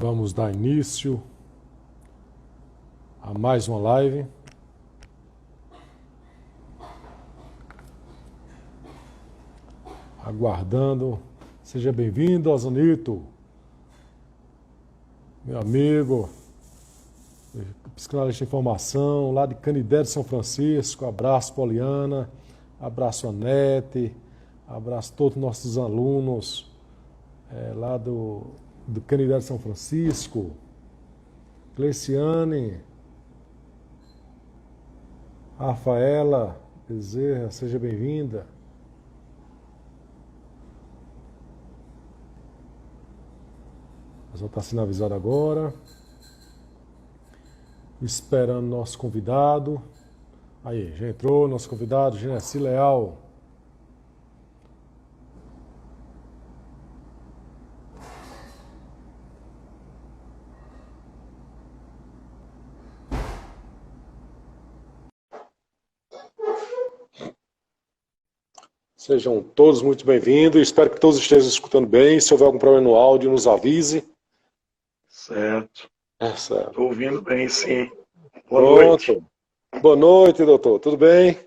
Vamos dar início a mais uma live. Aguardando. Seja bem-vindo, Ozanito, meu amigo, psicanalista de informação, lá de Canidé de São Francisco. Abraço, Poliana. Abraço, Anete. Abraço a todos os nossos alunos lá do Canidé de São Francisco. Cleiciane. Rafaela Bezerra, seja bem-vinda. Nós vamos estar sendo avisados agora. Esperando nosso convidado. Aí, já entrou nosso convidado, Genesi Leal. Sejam todos muito bem-vindos. Espero que todos estejam escutando bem. Se houver algum problema no áudio, nos avise. Certo. Certo. Estou ouvindo bem, sim. Boa noite. Boa noite, doutor. Tudo bem?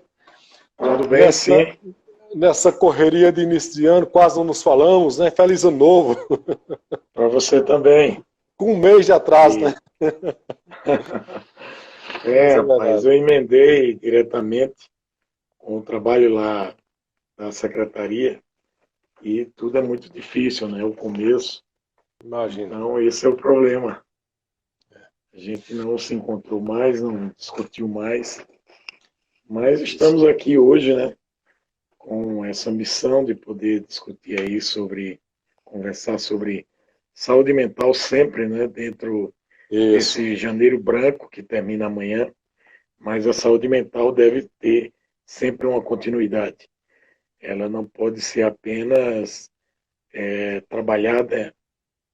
Tudo bem, sim. Nessa correria de início de ano, quase não nos falamos, né? Feliz ano novo. Para você também. Com um mês de atraso, né? Mas eu emendei diretamente com o trabalho lá da secretaria e tudo é muito difícil, né? O começo. Imagina. Então, esse é o problema. A gente não se encontrou mais, não discutiu mais, mas estamos aqui hoje, né? Com essa missão de poder discutir aí conversar sobre saúde mental sempre, né? Dentro desse janeiro branco que termina amanhã, mas a saúde mental deve ter sempre uma continuidade. Ela não pode ser apenas trabalhada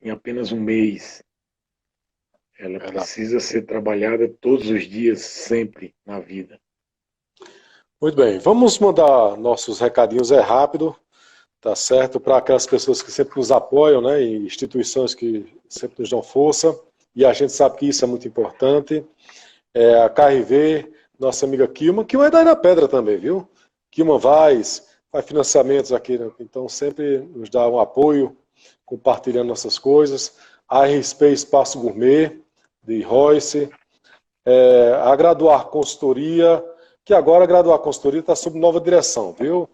em apenas um mês. Ela precisa ser trabalhada todos os dias, sempre na vida. Muito bem, vamos mandar nossos recadinhos rápido, tá certo? Para aquelas pessoas que sempre nos apoiam, né? E instituições que sempre nos dão força, e a gente sabe que isso é muito importante. A KRV, nossa amiga Kilma é daí da Pedra também, viu? Kilma faz financiamentos aqui, né? Então sempre nos dá um apoio, compartilhando nossas coisas. A RSP Espaço Gourmet, de Royce, a Graduar Consultoria, que agora a Graduar Consultoria está sob nova direção, viu?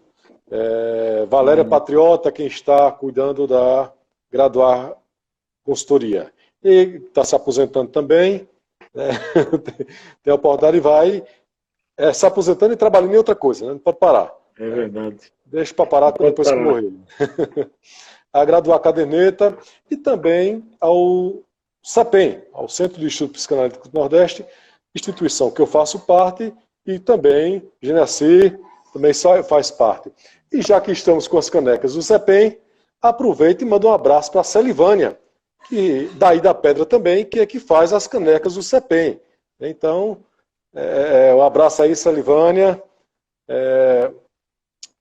Valéria Patriota, quem está cuidando da Graduar Consultoria. E está se aposentando também, né? Tem a oportunidade e vai se aposentando e trabalhando em outra coisa, né? Não pode parar. É verdade. Deixa para parar depois que morrer. A Graduar Caderneta e também ao CEPEM, ao Centro de Estudo Psicanalítico do Nordeste, instituição que eu faço parte, e também Genesi também faz parte. E já que estamos com as canecas do CEPEM, aproveita e manda um abraço para a Celivânia, que daí da Pedra também, que é que faz as canecas do CEPEM. Então, um abraço aí, Celivânia,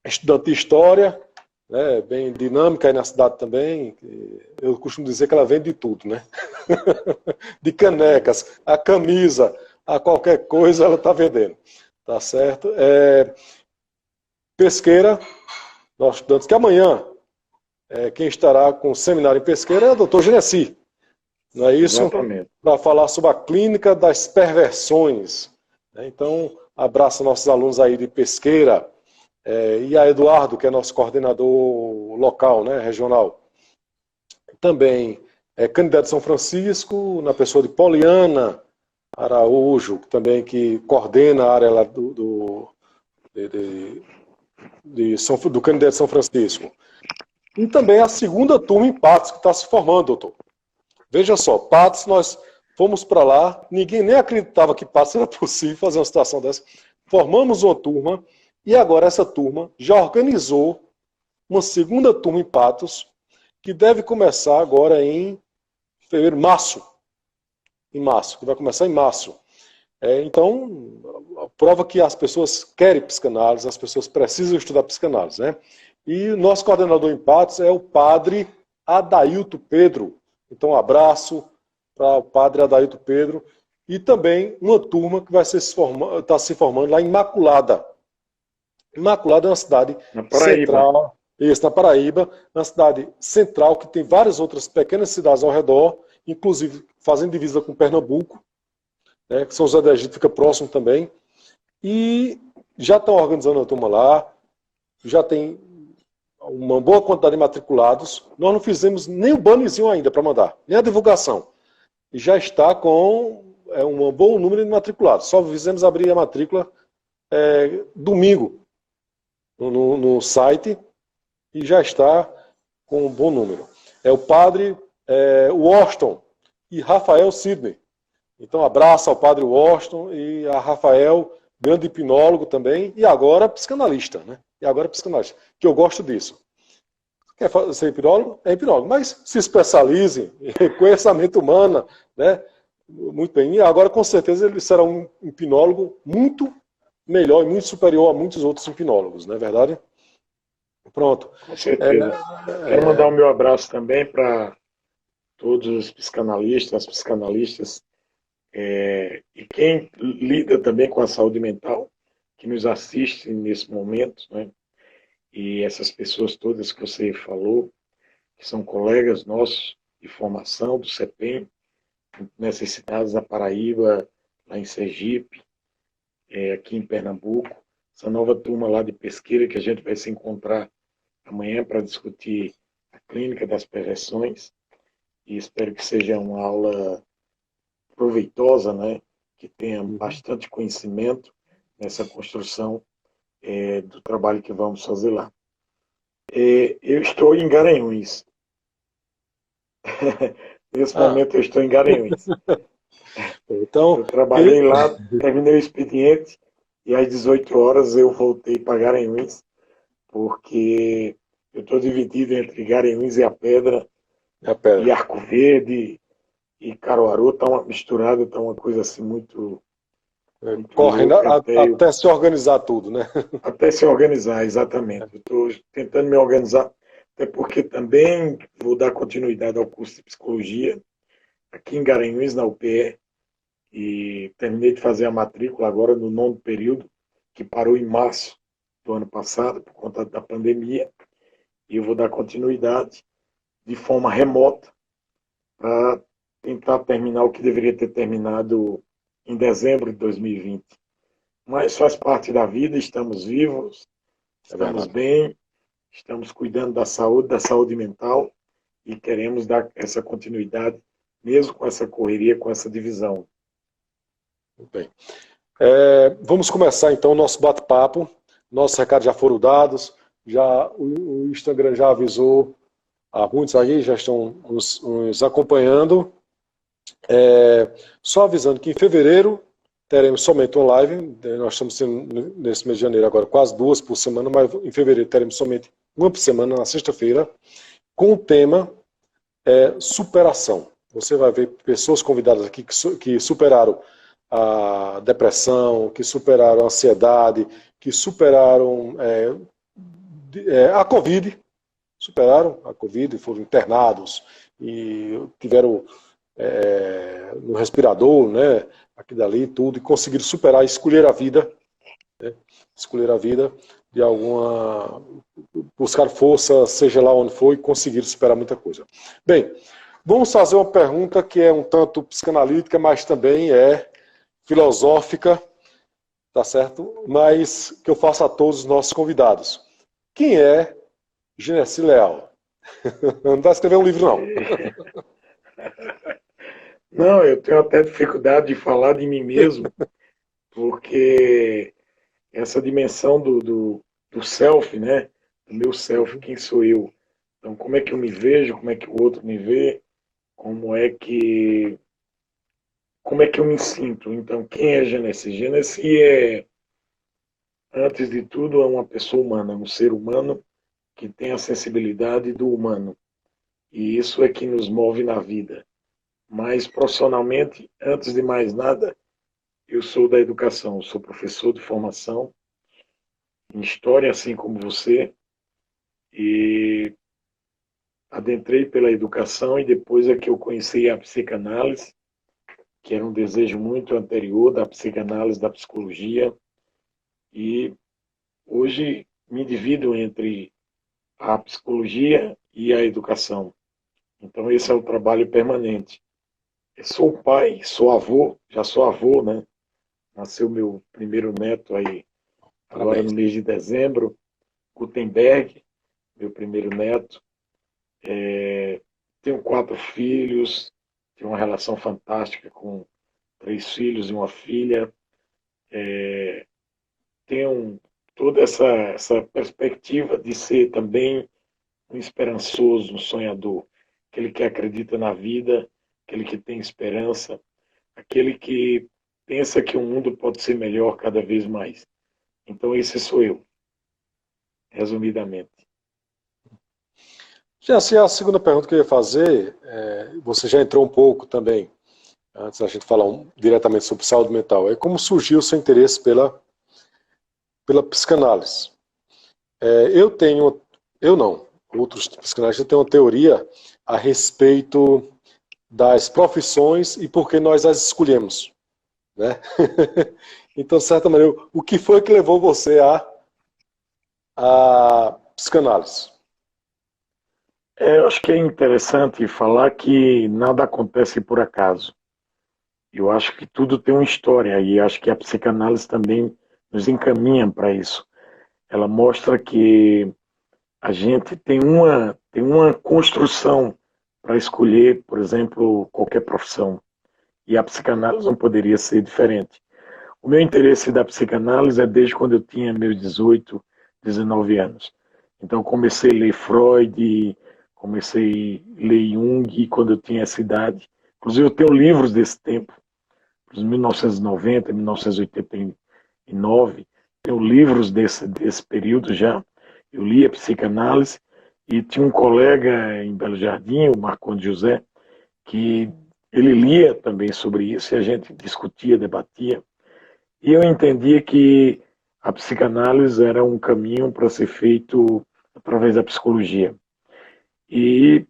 estudante de História, né, bem dinâmica aí na cidade também. Eu costumo dizer que ela vende de tudo, né? De canecas, a camisa, a qualquer coisa ela está vendendo, tá certo? Pesqueira, nossos estudantes, que amanhã quem estará com o seminário em Pesqueira é o doutor Genesi, não é isso? Exatamente. Para falar sobre a clínica das perversões. Então, abraço a nossos alunos aí de Pesqueira, e a Eduardo, que é nosso coordenador local, né, regional. Também Canidé de São Francisco, na pessoa de Poliana Araújo, também que coordena a área lá do Canidé de São Francisco. E também a segunda turma em Patos, que está se formando, doutor. Veja só, Patos, nós fomos para lá, ninguém nem acreditava que Patos era possível fazer uma situação dessa. Formamos uma turma, e agora essa turma já organizou uma segunda turma em Patos, que deve começar agora em fevereiro, março, que vai começar em março. Então, prova que as pessoas querem psicanálise, as pessoas precisam estudar psicanálise, né? E o nosso coordenador em Patos é o padre Adailto Pedro. Então, um abraço, para o padre Adailto Pedro, e também uma turma que vai está se formando lá em Imaculada. Imaculada é uma cidade Na Paraíba. central, isso, na Paraíba, uma cidade central que tem várias outras pequenas cidades ao redor, inclusive fazendo divisa com Pernambuco, né, que São José do Egito fica próximo também, e já estão organizando a turma lá, já tem uma boa quantidade de matriculados. Nós não fizemos nem o bannerzinho ainda para mandar, nem a divulgação. E já está com um bom número de matriculados. Só fizemos abrir a matrícula domingo no site e já está com um bom número. É o padre Washington e Rafael Sidney. Então, abraço ao padre Washington e a Rafael, grande hipnólogo também, e agora psicanalista, né? E agora psicanalista, que eu gosto disso. Quer ser hipnólogo? É hipnólogo, mas se especialize em conhecimento humano, né? Muito bem. E agora, com certeza, ele será um hipnólogo muito melhor e muito superior a muitos outros hipnólogos, não é verdade? Pronto. Com certeza. Quero mandar o meu abraço também para todos os psicanalistas, as psicanalistas, e quem lida também com a saúde mental, que nos assiste nesse momento, né? E essas pessoas todas que você falou, que são colegas nossos de formação do CEPEM, nessas cidades da Paraíba, lá em Sergipe, aqui em Pernambuco, essa nova turma lá de pesqueira que a gente vai se encontrar amanhã para discutir a clínica das perversões, e espero que seja uma aula proveitosa, né? Que tenha bastante conhecimento nessa construção do trabalho que vamos fazer lá. Eu estou em Garanhuns. Nesse momento eu estou em Garanhuns. Então, eu trabalhei lá, terminei o expediente e às 18 horas eu voltei para Garanhuns, porque eu estou dividido entre Garanhuns e a Pedra, e Arco Verde, e Caruaru, está uma misturada, está uma coisa assim muito correndo até se organizar tudo, né? Até se organizar, exatamente. Eu estou tentando me organizar, até porque também vou dar continuidade ao curso de psicologia aqui em Garanhuns, na UPE, e terminei de fazer a matrícula agora no 9º período, que parou em março do ano passado, por conta da pandemia, e eu vou dar continuidade de forma remota para tentar terminar o que deveria ter terminado em dezembro de 2020. Mas faz parte da vida, estamos vivos, estamos bem, estamos cuidando da saúde mental, e queremos dar essa continuidade, mesmo com essa correria, com essa divisão. Muito bem. Vamos começar então o nosso bate-papo. Nossos recados já foram dados, o Instagram já avisou, muitos aí já estão nos acompanhando. Só avisando que em fevereiro teremos somente uma live. Nós estamos tendo nesse mês de janeiro agora quase 2 por semana, mas em fevereiro teremos somente uma por semana, na sexta-feira, com o tema superação. Você vai ver pessoas convidadas aqui que superaram a depressão, que superaram a ansiedade, que superaram a Covid, foram internados e tiveram no respirador, né, aqui dali, tudo, e conseguiram superar, escolher a vida, né, de buscar força, seja lá onde for, e conseguiram superar muita coisa. Bem, vamos fazer uma pergunta que é um tanto psicanalítica, mas também é filosófica, tá certo? Mas que eu faço a todos os nossos convidados. Quem é Genesi Leal? Não vai escrever um livro, não. Não, eu tenho até dificuldade de falar de mim mesmo, porque essa dimensão do self, né? Do meu self, quem sou eu? Então, como é que eu me vejo? Como é que o outro me vê? Como é que eu me sinto? Então, quem é Genesi? Genesi antes de tudo, é uma pessoa humana, um ser humano que tem a sensibilidade do humano. E isso é que nos move na vida. Mas, profissionalmente, antes de mais nada, eu sou da educação, sou professor de formação em História, assim como você, e adentrei pela educação, e depois é que eu conheci a psicanálise, que era um desejo muito anterior da psicanálise, da psicologia, e hoje me divido entre a psicologia e a educação. Então esse é o trabalho permanente. Eu sou pai, sou avô, já sou avô, né? Nasceu meu primeiro neto aí, agora no Parabéns. mês de dezembro, Gutenberg, meu primeiro neto. Tenho 4 filhos, tenho uma relação fantástica com 3 filhos e uma filha. Tenho toda essa perspectiva de ser também um esperançoso, um sonhador, aquele que acredita na vida, aquele que tem esperança, aquele que pensa que o mundo pode ser melhor cada vez mais. Então esse sou eu, resumidamente. Já assim, a segunda pergunta que eu ia fazer, você já entrou um pouco também, antes da gente falar diretamente sobre saúde mental, é como surgiu o seu interesse pela psicanálise. Eu não, outros psicanalistas têm uma teoria a respeito das profissões e por que nós as escolhemos, né? Então, de certa maneira, o que foi que levou você à psicanálise? Eu acho que é interessante falar que nada acontece por acaso. Eu acho que tudo tem uma história e acho que a psicanálise também nos encaminha para isso. Ela mostra que a gente tem uma construção para escolher, por exemplo, qualquer profissão. E a psicanálise não poderia ser diferente. O meu interesse da psicanálise é desde quando eu tinha meus 18, 19 anos. Então comecei a ler Freud, comecei a ler Jung quando eu tinha essa idade. Inclusive eu tenho livros desse tempo, dos 1990, 1989. Tenho livros desse período já. Eu li a psicanálise e tinha um colega em Belo Jardim, o Marcondes José, que ele lia também sobre isso e a gente discutia, debatia. E eu entendia que a psicanálise era um caminho para ser feito através da psicologia. E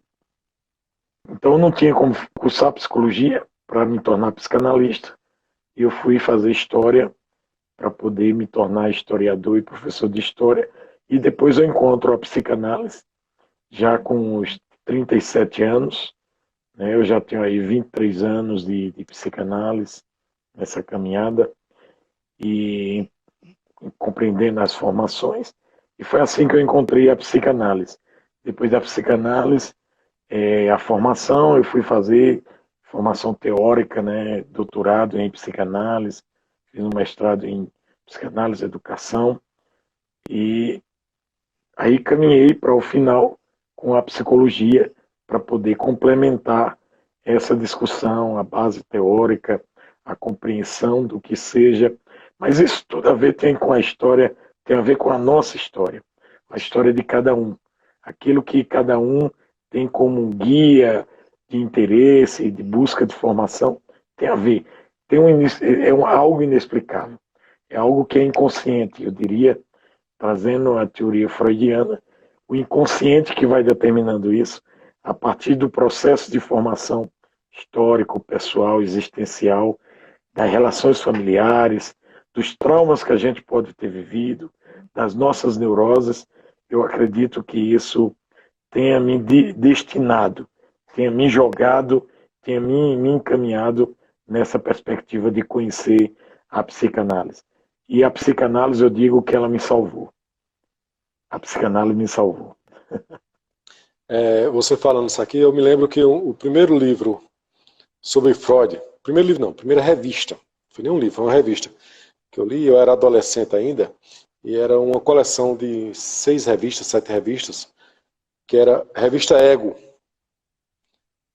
então eu não tinha como cursar psicologia para me tornar psicanalista. E eu fui fazer história para poder me tornar historiador e professor de história. E depois eu encontro a psicanálise, já com os 37 anos, né? Eu já tenho aí 23 anos de psicanálise nessa caminhada e compreendendo as formações. E foi assim que eu encontrei a psicanálise. Depois da psicanálise, a formação, eu fui fazer formação teórica, né? Doutorado em psicanálise, fiz um mestrado em psicanálise e educação. E aí caminhei para o final com a psicologia para poder complementar essa discussão, a base teórica, a compreensão do que seja. Mas isso tudo a ver tem com a história, tem a ver com a nossa história, a história de cada um. Aquilo que cada um tem como um guia de interesse, de busca de formação, tem a ver. Algo inexplicável. É algo que é inconsciente, eu diria, trazendo a teoria freudiana, o inconsciente que vai determinando isso, a partir do processo de formação histórico, pessoal, existencial, das relações familiares, dos traumas que a gente pode ter vivido, das nossas neuroses. Eu acredito que isso tenha me destinado, tenha me jogado, tenha me encaminhado nessa perspectiva de conhecer a psicanálise. E a psicanálise, eu digo que ela me salvou. A psicanálise me salvou. Você falando isso aqui, eu me lembro que o primeiro livro sobre Freud, primeiro livro não, primeira revista, não foi nem um livro, foi uma revista que eu li, eu era adolescente ainda, e era uma coleção de 6 revistas, 7 revistas, que era a revista Ego,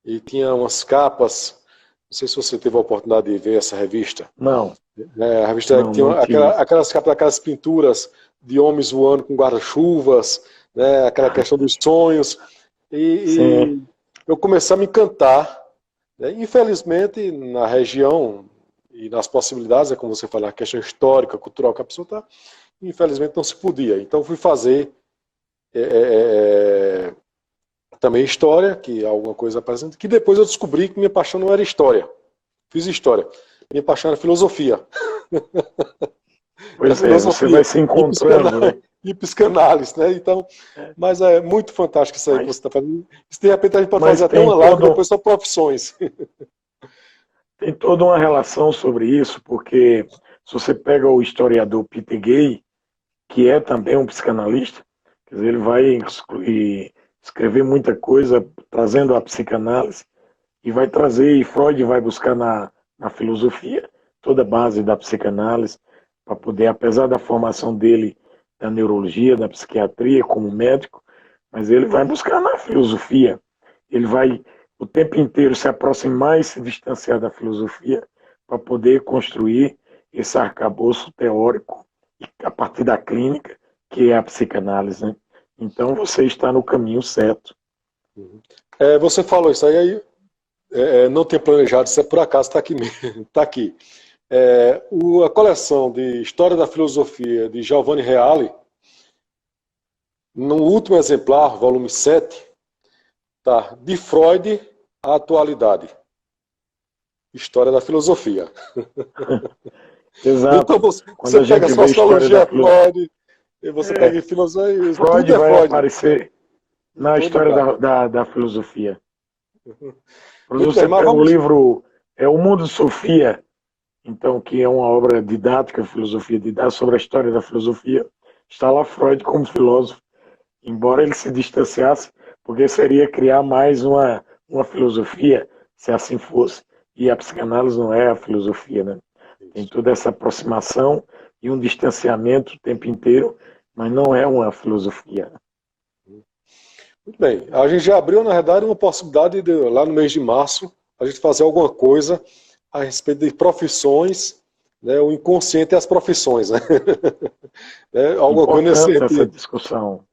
e tinha umas capas, não sei se você teve a oportunidade de ver essa revista. Não. A revista Ego tinha aquelas capas, aquelas pinturas de homens voando com guarda-chuvas, né, aquela questão dos sonhos, e eu comecei a me encantar, né. Infelizmente, na região e nas possibilidades, como você falou, a questão histórica, cultural que a pessoa está, infelizmente não se podia. Então fui fazer também história, que é alguma coisa presente, que depois eu descobri que minha paixão não era história, fiz história. Minha paixão era filosofia. Pois é, você vai se encontrando, né? E psicanálise, né? Então, mas é muito fantástico isso aí que você está fazendo. De repente a gente pode fazer até uma live depois só profissões. Tem toda uma relação sobre isso, porque se você pega o historiador Peter Gay, que é também um psicanalista, quer dizer, ele vai escrever muita coisa trazendo a psicanálise e vai trazer, e Freud vai buscar na filosofia toda a base da psicanálise para poder, apesar da formação dele da neurologia, da psiquiatria como médico, mas ele vai buscar na filosofia. Ele vai o tempo inteiro se aproximar e se distanciar da filosofia para poder construir esse arcabouço teórico a partir da clínica, que é a psicanálise, né? Então você está no caminho certo. Você falou isso aí, não tem planejado, isso é por acaso, está aqui mesmo, está aqui. A coleção de História da Filosofia de Giovanni Reale, no último exemplar, volume 7, tá, de Freud à atualidade. História da filosofia. Exato. Então você pega a sociologia Freud, e você pega em filosofia. Freud vai aparecer na história da filosofia. Você pega o livro O Mundo de Sofia, então, que é uma obra didática, filosofia didática, sobre a história da filosofia. Está lá Freud como filósofo, embora ele se distanciasse, porque seria criar mais uma filosofia, se assim fosse, e a psicanálise não é a filosofia, né? Tem toda essa aproximação e um distanciamento o tempo inteiro, mas não é uma filosofia. Muito bem, a gente já abriu, na verdade, uma possibilidade de, lá no mês de março, a gente fazer alguma coisa a respeito de profissões, né, o inconsciente e as profissões, né? Alguma coisa nesse sentido. Essa discussão.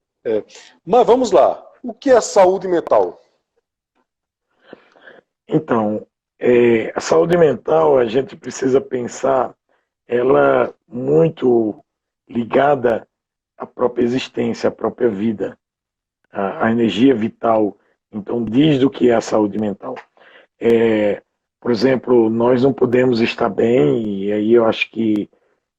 Mas vamos lá, o que é saúde mental? Então, a saúde mental, a gente precisa pensar ela muito ligada à própria existência, à própria vida, à energia vital. Então, diz do que é a saúde mental. Por exemplo, nós não podemos estar bem, e aí eu acho que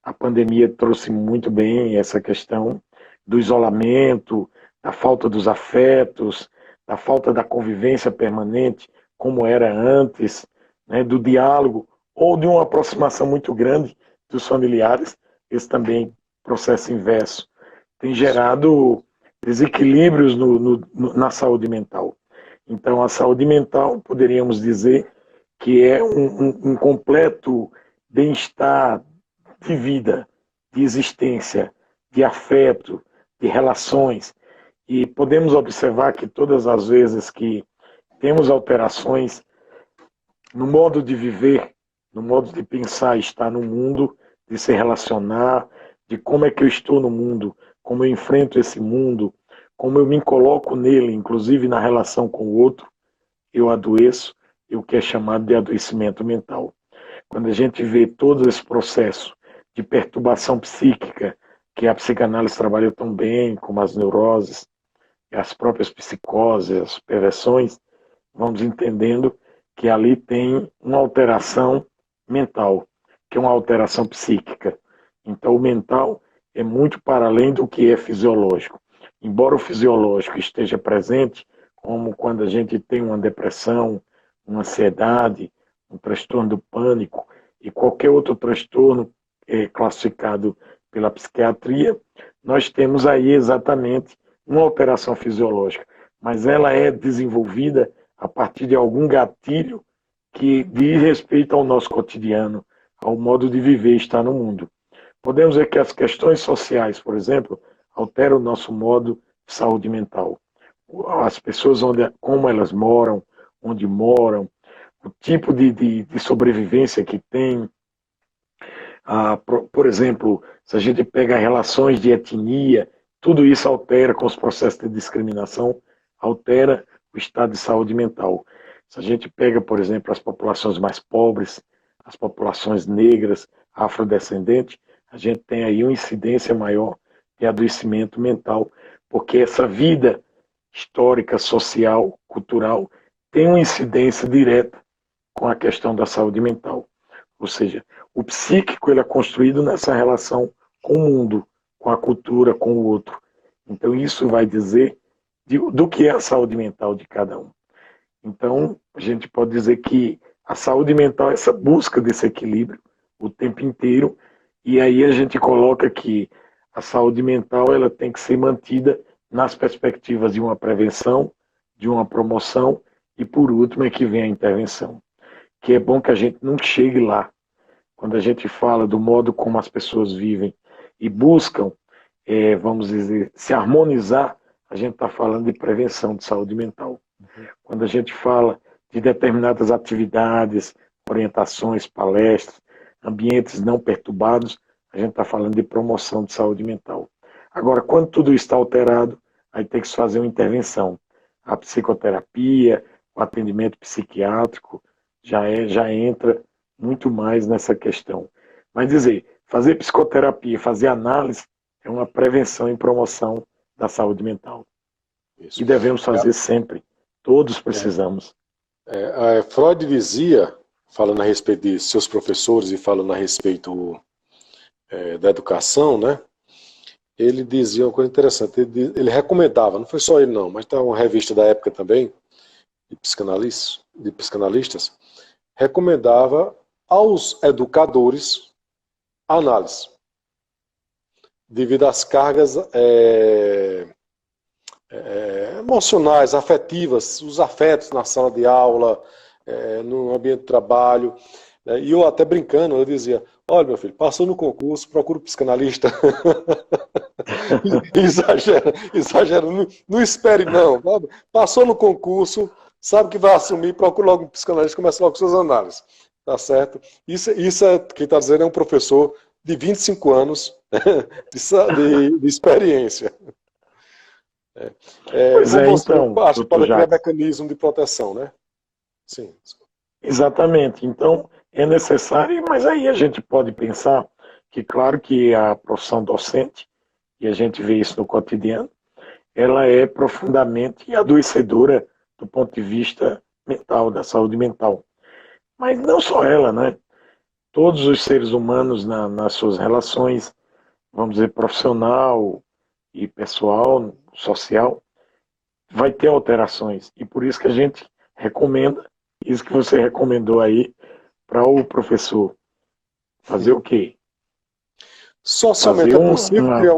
a pandemia trouxe muito bem essa questão do isolamento, da falta dos afetos, da falta da convivência permanente, como era antes, né, do diálogo, ou de uma aproximação muito grande dos familiares. Esse também processo inverso tem gerado desequilíbrios na saúde mental. Então, a saúde mental, poderíamos dizer que é um completo bem-estar de vida, de existência, de afeto, de relações. E podemos observar que todas as vezes que temos alterações no modo de viver, no modo de pensar e estar no mundo, de se relacionar, de como é que eu estou no mundo, como eu enfrento esse mundo, como eu me coloco nele, inclusive na relação com o outro, eu adoeço, e o que é chamado de adoecimento mental. Quando a gente vê todo esse processo de perturbação psíquica, que a psicanálise trabalhou tão bem, como as neuroses, as próprias psicoses, as perversões, vamos entendendo que ali tem uma alteração mental, que é uma alteração psíquica. Então o mental é muito para além do que é fisiológico. Embora o fisiológico esteja presente, como quando a gente tem uma depressão, uma ansiedade, um transtorno do pânico e qualquer outro transtorno classificado pela psiquiatria, nós temos aí exatamente uma alteração fisiológica, mas ela é desenvolvida a partir de algum gatilho que diz respeito ao nosso cotidiano, ao modo de viver e estar no mundo. Podemos ver que as questões sociais, por exemplo, alteram o nosso modo de saúde mental. As pessoas, como elas moram, onde moram, o tipo de sobrevivência que tem. Por exemplo, se a gente pega relações de etnia, tudo isso altera com os processos de discriminação, altera o estado de saúde mental. Se a gente pega, por exemplo, as populações mais pobres, as populações negras, afrodescendentes, a gente tem aí uma incidência maior de adoecimento mental, porque essa vida histórica, social, cultural, tem uma incidência direta com a questão da saúde mental. Ou seja, o psíquico ele é construído nessa relação com o mundo, com a cultura, com o outro. Então isso vai dizer do que é a saúde mental de cada um. Então a gente pode dizer que a saúde mental é essa busca desse equilíbrio o tempo inteiro, e aí a gente coloca que a saúde mental ela tem que ser mantida nas perspectivas de uma prevenção, de uma promoção, e por último é que vem a intervenção. Que é bom que a gente não chegue lá. Quando a gente fala do modo como as pessoas vivem e buscam, vamos dizer, se harmonizar, a gente está falando de prevenção de saúde mental. Quando a gente fala de determinadas atividades, orientações, palestras, ambientes não perturbados, a gente está falando de promoção de saúde mental. Agora, quando tudo está alterado, aí tem que se fazer uma intervenção. A psicoterapia, o atendimento psiquiátrico, já entra muito mais nessa questão. Mas dizer, fazer psicoterapia, fazer análise, é uma prevenção e promoção da saúde mental. Isso. E devemos fazer sempre. Todos precisamos. Freud dizia, falando a respeito de seus professores e falando a respeito da educação, né? Ele dizia uma coisa interessante. Ele recomendava, não foi só ele não, mas tem uma revista da época também, de psicanalistas, recomendava aos educadores a análise, devido às cargas emocionais, afetivas, os afetos na sala de aula, no ambiente de trabalho. E eu até brincando, eu dizia, olha meu filho, passou no concurso, procura um psicanalista. Exagera, não espere não. Passou no concurso, sabe que vai assumir, procura logo um psicanalista, começa logo com suas análises. Tá certo? Isso quem está dizendo é um professor de 25 anos de experiência. Então, acho que pode criar mecanismo de proteção, né? Sim. Exatamente. Então, é necessário, mas aí a gente pode pensar que, claro que a profissão docente, e a gente vê isso no cotidiano, ela é profundamente adoecedora do ponto de vista mental, da saúde mental. Mas não só ela, né? Todos os seres humanos nas suas relações, vamos dizer, profissional e pessoal, social, vai ter alterações. E por isso que a gente recomenda, isso que você recomendou aí, para o professor. Fazer o quê? Socialmente é possível criar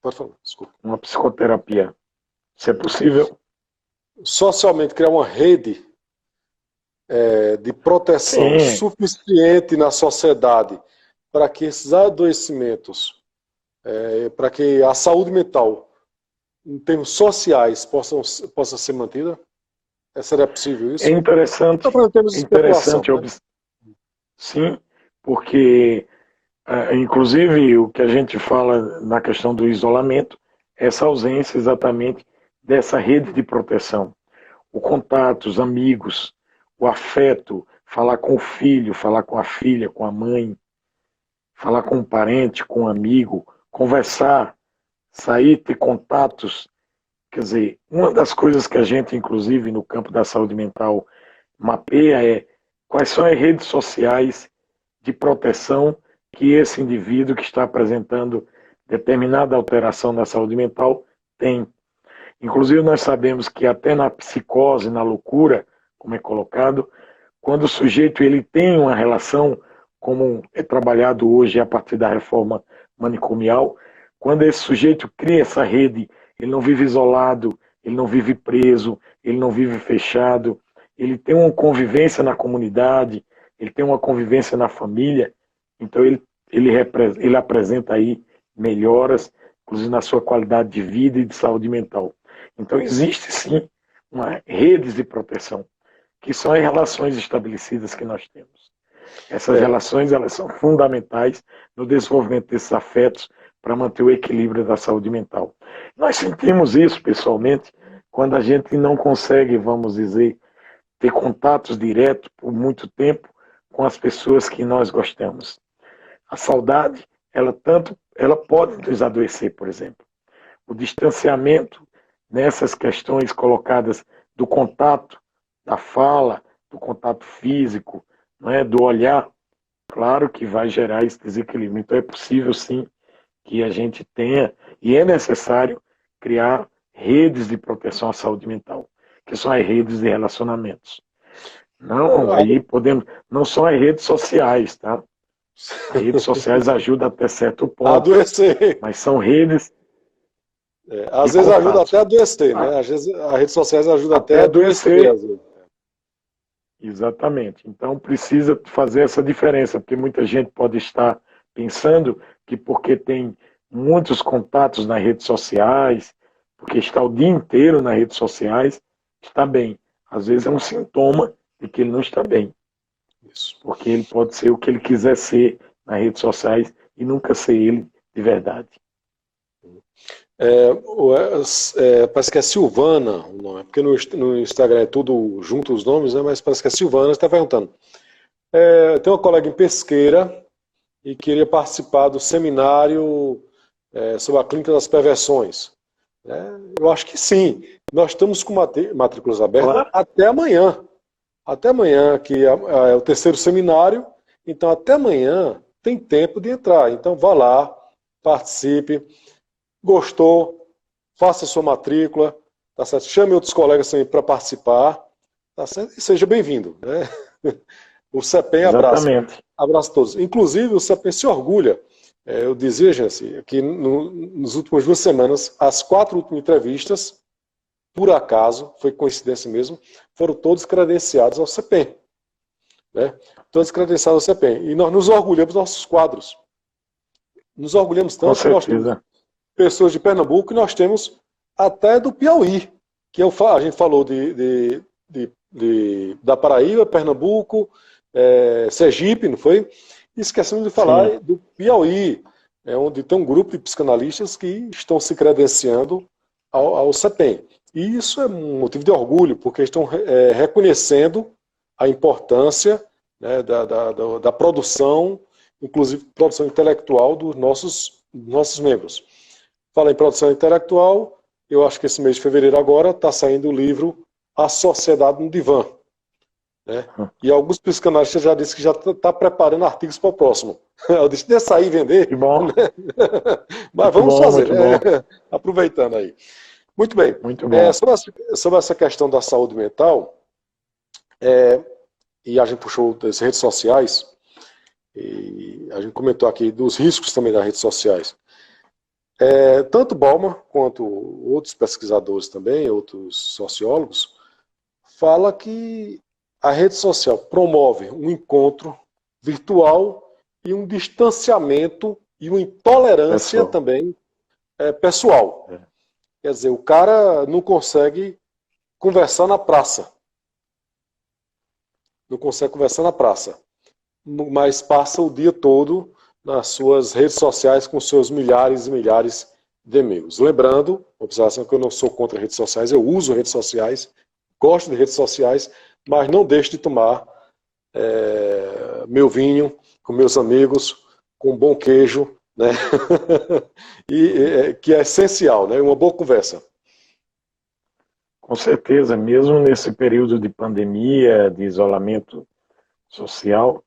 Pode falar, desculpa. Uma psicoterapia. Se é possível. Socialmente criar uma rede de proteção suficiente na sociedade para que esses adoecimentos, para que a saúde mental, em termos sociais, possa ser mantida? Seria possível isso? É interessante. Sim, porque, inclusive, o que a gente fala na questão do isolamento, essa ausência exatamente dessa rede de proteção. O contato, os amigos, o afeto, falar com o filho, falar com a filha, com a mãe, falar com um parente, com um amigo, conversar, sair, ter contatos. Quer dizer, uma das coisas que a gente, inclusive, no campo da saúde mental, mapeia é quais são as redes sociais de proteção que esse indivíduo que está apresentando determinada alteração na saúde mental tem. Inclusive, nós sabemos que até na psicose, na loucura, como é colocado, quando o sujeito ele tem uma relação, como é trabalhado hoje a partir da reforma manicomial, quando esse sujeito cria essa rede, ele não vive isolado, ele não vive preso, ele não vive fechado, ele tem uma convivência na comunidade, ele tem uma convivência na família, então ele apresenta aí melhoras, inclusive na sua qualidade de vida e de saúde mental. Então existe sim uma rede de proteção, que são as relações estabelecidas que nós temos. Essas relações elas são fundamentais no desenvolvimento desses afetos para manter o equilíbrio da saúde mental. Nós sentimos isso pessoalmente quando a gente não consegue, vamos dizer, ter contatos diretos por muito tempo com as pessoas que nós gostamos. A saudade, ela pode nos adoecer, por exemplo. O distanciamento nessas questões colocadas do contato, da fala, do contato físico, não é, do olhar, claro que vai gerar esse desequilíbrio. Então é possível sim que a gente tenha, e é necessário criar redes de proteção à saúde mental, que são as redes de relacionamentos. Não, aí podemos, não são as redes sociais, tá? As redes sociais ajudam até certo ponto, Adoecer. mas são redes Às de vezes ajuda contato. até a adoecer, né? Às vezes as redes sociais ajudam até Até a adoecer. adoecer. Às vezes. Exatamente. Então precisa fazer essa diferença, porque muita gente pode estar pensando que porque tem muitos contatos nas redes sociais, porque está o dia inteiro nas redes sociais, está bem. Às vezes é um sintoma de que ele não está bem. Isso. Porque ele pode ser o que ele quiser ser nas redes sociais e nunca ser ele de verdade. Parece que é Silvana o nome, porque no Instagram é tudo junto os nomes, né? Mas parece que é Silvana, está perguntando. Tem uma colega em Pesqueira e queria participar do seminário sobre a clínica das perversões. Eu acho que sim. Nós estamos com matrículas abertas Claro. até amanhã. Até amanhã, que é o terceiro seminário. Então, até amanhã tem tempo de entrar. Então, vá lá, participe. Gostou? Faça sua matrícula. Tá certo? Chame outros colegas também para participar. Tá certo? E seja bem-vindo. Né? O CEPEM abraça. Exatamente. Abraço a todos. Inclusive, o CEPEM se orgulha. Eu dizia, gente, que nos últimas 2 semanas, as 4 últimas entrevistas, por acaso, foi coincidência mesmo, foram todos credenciados ao CEPEM. Né? Todos credenciados ao CEPEM. E nós nos orgulhamos dos nossos quadros. Nos orgulhamos tanto que nós temos pessoas de Pernambuco e nós temos até do Piauí, que a gente falou da Paraíba, Pernambuco, Sergipe, não foi? E esquecemos de falar Sim. do Piauí, onde tem um grupo de psicanalistas que estão se credenciando ao CEPEM. E isso é um motivo de orgulho, porque estão reconhecendo a importância, né, da produção, inclusive produção intelectual dos nossos membros. Fala em produção intelectual, eu acho que esse mês de fevereiro agora está saindo o livro A Sociedade no Divã. Né? E alguns psicanalistas já disseram que já está preparando artigos para o próximo. Eu disse, deixa sair e vender. Que bom. Mas muito vamos bom, fazer, né? Aproveitando aí. Muito bem. Muito bom. Sobre essa questão da saúde mental, e a gente puxou das redes sociais, e a gente comentou aqui dos riscos também das redes sociais. Tanto Bauman quanto outros pesquisadores também, outros sociólogos, fala que a rede social promove um encontro virtual e um distanciamento e uma intolerância também pessoal. Quer dizer, o cara não consegue conversar na praça. Não consegue conversar na praça. Mas passa o dia todo nas suas redes sociais com seus milhares e milhares de amigos. Lembrando, observação que eu não sou contra redes sociais, eu uso redes sociais, gosto de redes sociais, mas não deixo de tomar meu vinho com meus amigos, com um bom queijo, né? que é essencial, né? Uma boa conversa. Com certeza, mesmo nesse período de pandemia, de isolamento social,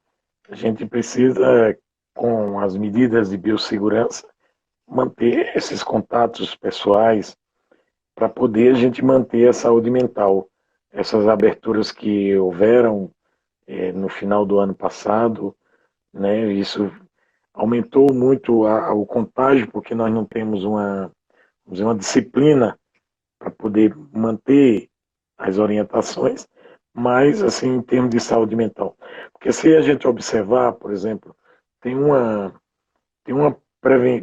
a gente precisa, com as medidas de biossegurança, manter esses contatos pessoais para poder a gente manter a saúde mental. Essas aberturas que houveram no final do ano passado, né, isso aumentou muito o contágio, porque nós não temos uma disciplina para poder manter as orientações, mas assim, em termos de saúde mental. Porque se a gente observar, por exemplo, tem uma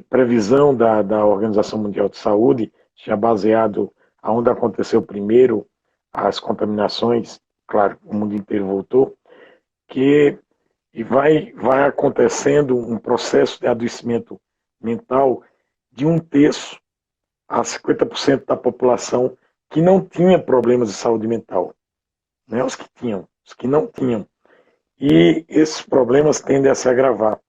previsão da Organização Mundial de Saúde, já baseado onde aconteceu primeiro as contaminações, claro, o mundo inteiro voltou, que vai acontecendo um processo de adoecimento mental de 1/3 a 50% da população que não tinha problemas de saúde mental. Não é os que tinham, os que não tinham. E esses problemas tendem a se agravar.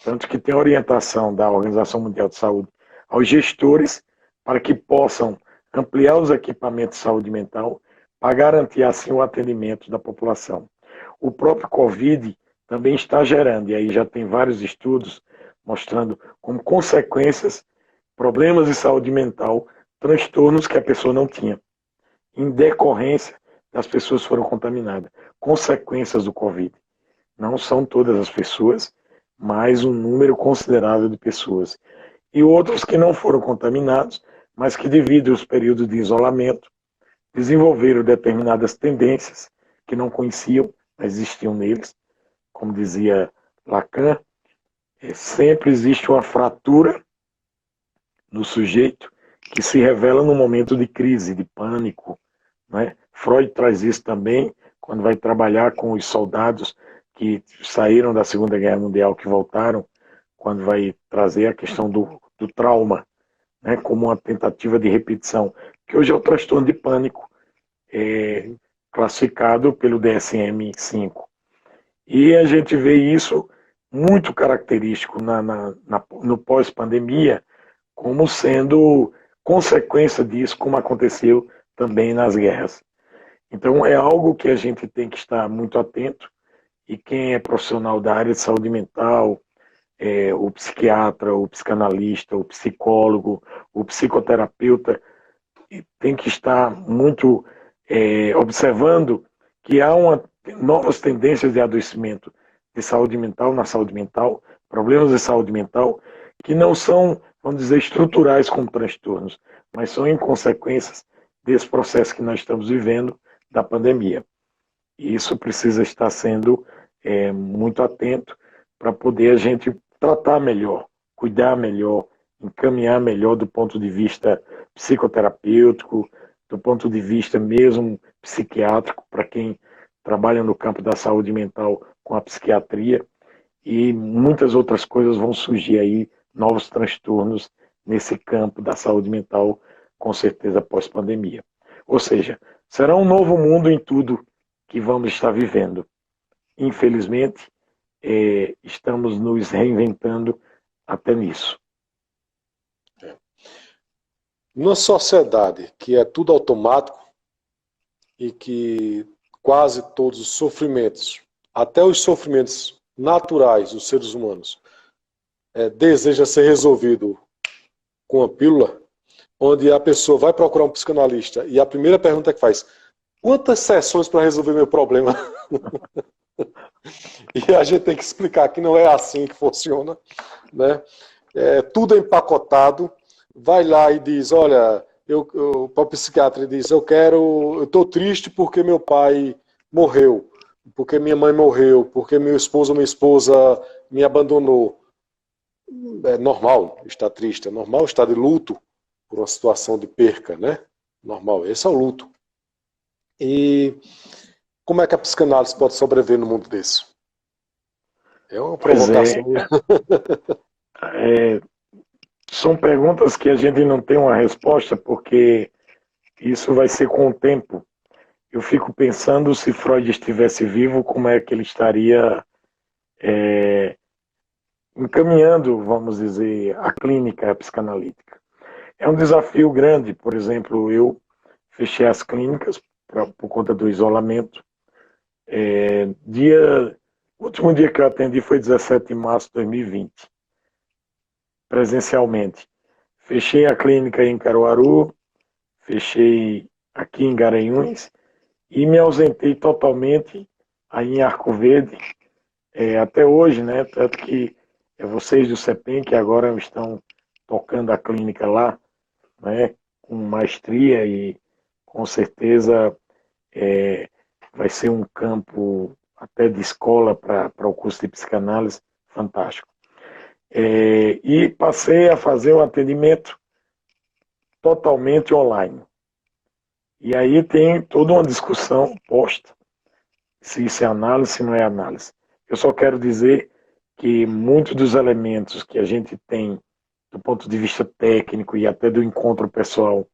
Tanto que tem orientação da Organização Mundial de Saúde aos gestores para que possam ampliar os equipamentos de saúde mental para garantir assim o atendimento da população. o próprio Covid também está gerando, e aí já tem vários estudos mostrando como consequências, problemas de saúde mental, transtornos que a pessoa não tinha, em decorrência das pessoas que foram contaminadas, consequências do Covid. Não são todas as pessoas, mas um número considerável de pessoas. E outros que não foram contaminados, mas que devido aos períodos de isolamento, desenvolveram determinadas tendências que não conheciam, mas existiam neles. Como dizia Lacan, sempre existe uma fratura no sujeito que se revela no momento de crise, de pânico. Né? Freud traz isso também quando vai trabalhar com os soldados que saíram da Segunda Guerra Mundial, que voltaram, quando vai trazer a questão do trauma, né, como uma tentativa de repetição, que hoje é o transtorno de pânico, classificado pelo DSM-5. E a gente vê isso muito característico no pós-pandemia, como sendo consequência disso, como aconteceu também nas guerras. Então é algo que a gente tem que estar muito atento, e quem é profissional da área de saúde mental, o psiquiatra, o psicanalista, o psicólogo, o psicoterapeuta, tem que estar muito observando que há novas tendências de adoecimento de saúde mental, na saúde mental, problemas de saúde mental, que não são, vamos dizer, estruturais como transtornos, mas são em consequências desse processo que nós estamos vivendo da pandemia. E isso precisa estar sendo muito atento para poder a gente tratar melhor, cuidar melhor, encaminhar melhor do ponto de vista psicoterapêutico, do ponto de vista mesmo psiquiátrico, para quem trabalha no campo da saúde mental com a psiquiatria, e muitas outras coisas vão surgir aí, novos transtornos nesse campo da saúde mental, com certeza pós-pandemia. Ou seja, será um novo mundo em tudo que vamos estar vivendo. Infelizmente, estamos nos reinventando até nisso. Numa sociedade que é tudo automático e que quase todos os sofrimentos, até os sofrimentos naturais dos seres humanos, deseja ser resolvido com a pílula, onde a pessoa vai procurar um psicanalista e a primeira pergunta que faz: quantas sessões para resolver meu problema? E a gente tem que explicar que não é assim que funciona, né? Tudo é empacotado. Vai lá e diz: olha, para o psiquiatra diz: eu estou triste porque meu pai morreu, porque minha mãe morreu, porque meu esposo ou minha esposa me abandonou. É normal estar triste, é normal estar de luto por uma situação de perca, né? Normal, esse é o luto. E como é que a psicanálise pode sobreviver no mundo desse? É uma provocação. São perguntas que a gente não tem uma resposta, porque isso vai ser com o tempo. Eu fico pensando, se Freud estivesse vivo, como é que ele estaria encaminhando, vamos dizer, a clínica psicanalítica. É um desafio grande. Por exemplo, eu fechei as clínicas por conta do isolamento. O último dia que eu atendi foi 17 de março de 2020, presencialmente. Fechei a clínica em Caruaru, fechei aqui em Garanhuns e me ausentei totalmente aí em Arco Verde, até hoje, né? Tanto que vocês do CEPEM que agora estão tocando a clínica lá, né? Com maestria, e com certeza vai ser um campo até de escola para o curso de psicanálise fantástico. E passei a fazer um atendimento totalmente online. E aí tem toda uma discussão posta, se isso é análise, se não é análise. Eu só quero dizer que muitos dos elementos que a gente tem do ponto de vista técnico e até do encontro pessoal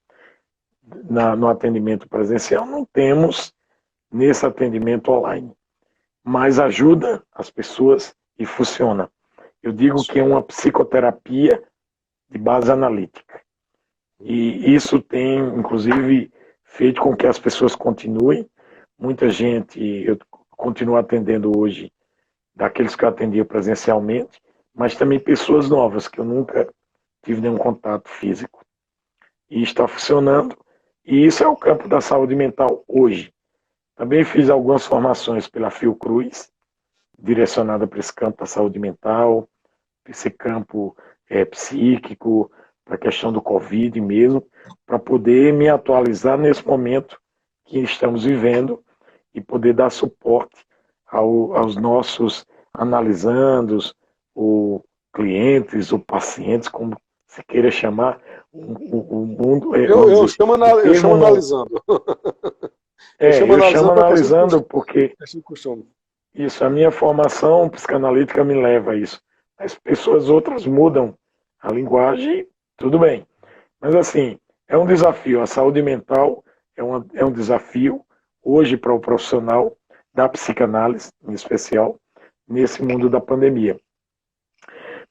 no atendimento presencial, não temos nesse atendimento online. Mas ajuda as pessoas e funciona. Eu digo que é uma psicoterapia de base analítica. E isso tem, inclusive, feito com que as pessoas continuem. Muita gente, eu continuo atendendo hoje daqueles que eu atendia presencialmente, mas também pessoas novas que eu nunca tive nenhum contato físico. E está funcionando. E isso é o campo da saúde mental hoje. Também fiz algumas formações pela Fiocruz, direcionada para esse campo da saúde mental, esse campo psíquico, para a questão do Covid mesmo, para poder me atualizar nesse momento que estamos vivendo e poder dar suporte aos nossos analisandos, ou clientes, ou pacientes, como se queira chamar, o mundo. Eu chamo analisando. Eu chamo analisando porque é costume. isso, a minha formação psicanalítica me leva a isso. As pessoas outras mudam a linguagem, tudo bem. Mas assim, é um desafio. A saúde mental é um desafio hoje para o profissional da psicanálise, em especial, nesse mundo da pandemia.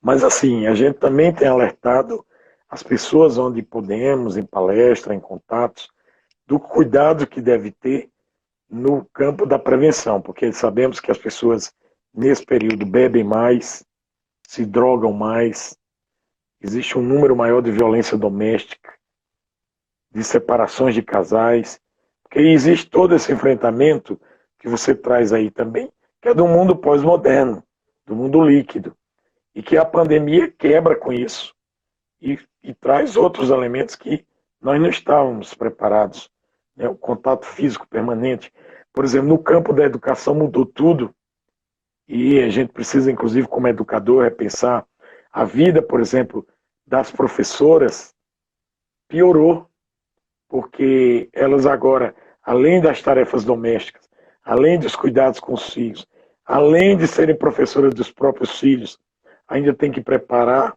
Mas assim, a gente também tem alertado as pessoas onde podemos, em palestra, em contatos, do cuidado que deve ter no campo da prevenção, porque sabemos que as pessoas nesse período bebem mais, se drogam mais, existe um número maior de violência doméstica, de separações de casais, porque existe todo esse enfrentamento que você traz aí também, que é do mundo pós-moderno, do mundo líquido, e que a pandemia quebra com isso e traz outros elementos que nós não estávamos preparados, né? O contato físico permanente. Por exemplo, no campo da educação mudou tudo, e a gente precisa, inclusive, como educador, repensar a vida, por exemplo, das professoras piorou, porque elas agora, além das tarefas domésticas, além dos cuidados com os filhos, além de serem professoras dos próprios filhos, ainda tem que preparar,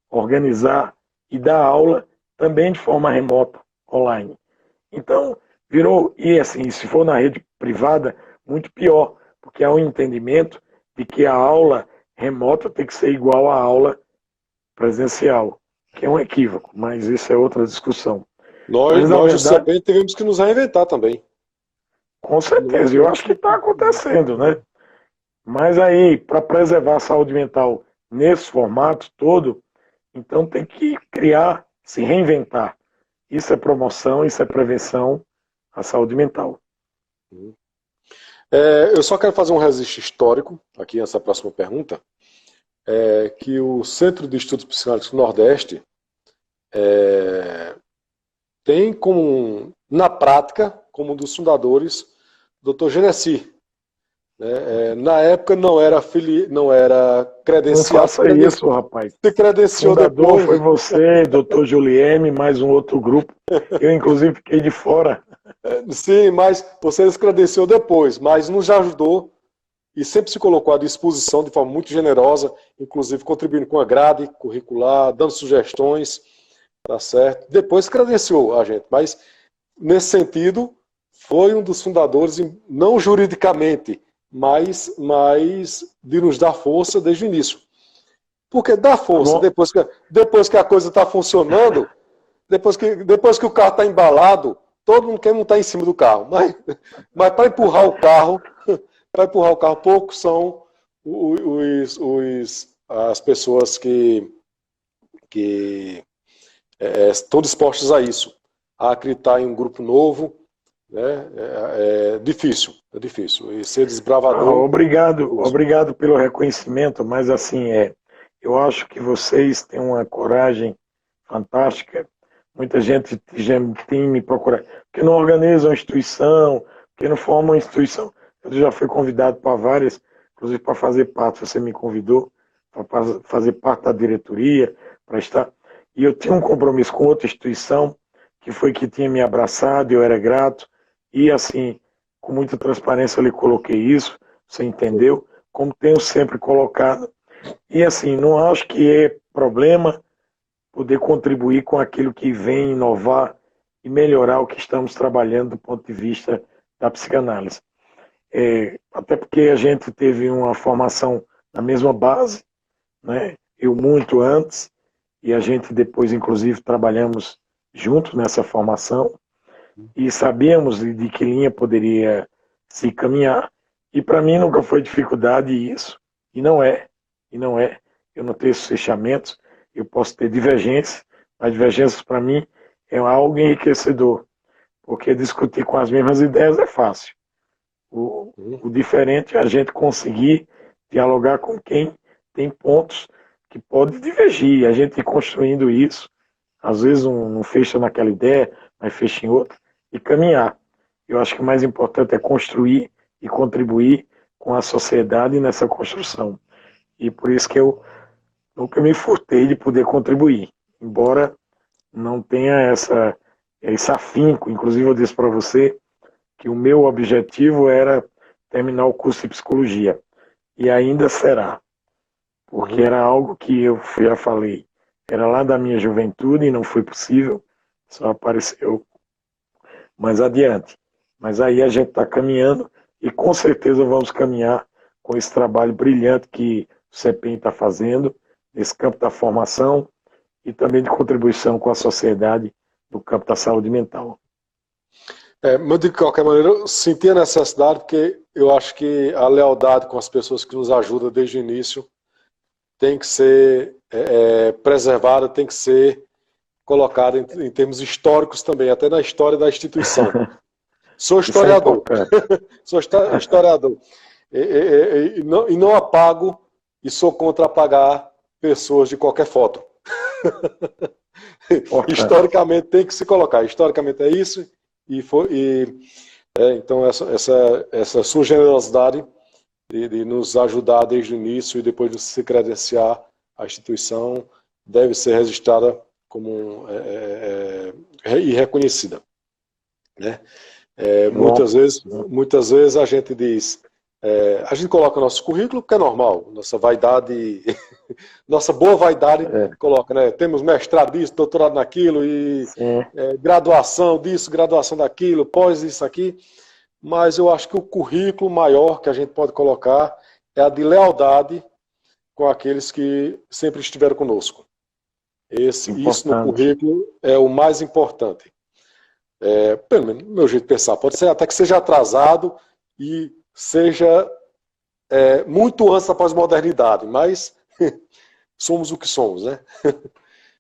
organizar e dar aula também de forma remota, online. Então, virou, e assim, se for na rede privada, muito pior, porque há um entendimento de que a aula remota tem que ser igual à aula presencial, que é um equívoco, mas isso é outra discussão. Nós também tivemos que nos reinventar também. Com certeza, eu acho que está acontecendo, né? Mas aí, para preservar a saúde mental nesse formato todo, então tem que criar, se reinventar. Isso é promoção, isso é prevenção à saúde mental. Eu só quero fazer um registro histórico aqui nessa próxima pergunta, que o Centro de Estudos Psicanalíticos do Nordeste tem como, na prática, como um dos fundadores, o Dr. Genesi. Na época não era credenciado. Não faça isso, rapaz. Se credenciou depois. Foi você, Dr. Julieme, mais um outro grupo. Eu, inclusive, fiquei de fora. Sim, mas você se credenciou depois, mas nos ajudou e sempre se colocou à disposição de forma muito generosa, inclusive contribuindo com a grade curricular, dando sugestões, tá certo? Depois credenciou a gente, mas nesse sentido foi um dos fundadores, não juridicamente, mas de nos dar força desde o início. Porque dá força, depois que a coisa está funcionando, depois que o carro está embalado, todo mundo quer montar em cima do carro. Mas para empurrar o carro, poucos são as pessoas que estão dispostas a isso, a acreditar em um grupo novo. É difícil. E ser desbravador. Obrigado pelo reconhecimento, mas assim, eu acho que vocês têm uma coragem fantástica. Muita gente já tem me procurado, porque não organiza uma instituição, porque não forma uma instituição. Eu já fui convidado para várias, inclusive para fazer parte, você me convidou para fazer parte da diretoria, para estar. E eu tinha um compromisso com outra instituição, que foi que tinha me abraçado, eu era grato, e assim, com muita transparência eu lhe coloquei isso, você entendeu? Como tenho sempre colocado. E assim, não acho que é problema poder contribuir com aquilo que vem inovar e melhorar o que estamos trabalhando do ponto de vista da psicanálise. Até porque a gente teve uma formação na mesma base, né? Eu muito antes, e a gente depois, inclusive, trabalhamos juntos nessa formação, e sabíamos de que linha poderia se caminhar, E para mim nunca foi dificuldade isso, e não é, eu não tenho esses fechamentos, eu posso ter divergências, mas divergências para mim é algo enriquecedor, porque discutir com as mesmas ideias é fácil. O diferente é a gente conseguir dialogar com quem tem pontos que pode divergir, a gente ir construindo isso, às vezes não fecha naquela ideia, mas fecha em outra, e caminhar. Eu acho que o mais importante é construir e contribuir com a sociedade nessa construção. E por isso que eu nunca me furtei de poder contribuir, embora não tenha esse afinco. Inclusive eu disse para você que o meu objetivo era terminar o curso de psicologia, e ainda será, porque era algo que eu já falei, era lá da minha juventude e não foi possível, só apareceu mais adiante. Mas aí a gente está caminhando e com certeza vamos caminhar com esse trabalho brilhante que o CEPEM está fazendo nesse campo da formação e também de contribuição com a sociedade no campo da saúde mental. Mas de qualquer maneira, eu senti a necessidade, porque eu acho que a lealdade com as pessoas que nos ajudam desde o início tem que ser preservada, tem que ser colocada em termos históricos também, até na história da instituição. Sou historiador. Sou historiador. E não apago e sou contra apagar pessoas de qualquer foto. Historicamente tem que se colocar. Historicamente é isso. Então essa sua generosidade de nos ajudar desde o início e depois de se credenciar a instituição deve ser registrada como e reconhecida, né? Muitas vezes a gente diz, a gente coloca nosso currículo porque é normal, nossa vaidade, nossa boa vaidade coloca, né? Temos mestrado disso, doutorado naquilo e graduação disso, graduação daquilo, pós isso aqui, mas eu acho que o currículo maior que a gente pode colocar é a de lealdade com aqueles que sempre estiveram conosco. Isso no currículo é o mais importante. Pelo menos, meu jeito de pensar, pode ser até que seja atrasado e seja muito antes da pós-modernidade, mas somos o que somos, né?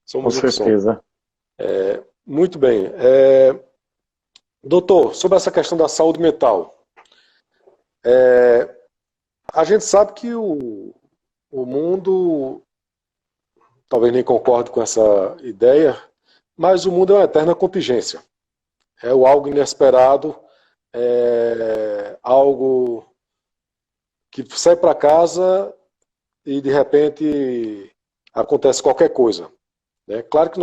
Somos com certeza. Muito bem. Doutor, sobre essa questão da saúde mental, a gente sabe que o mundo, talvez nem concorde com essa ideia, mas o mundo é uma eterna contingência. É o algo inesperado, algo que sai para casa e de repente acontece qualquer coisa. Claro que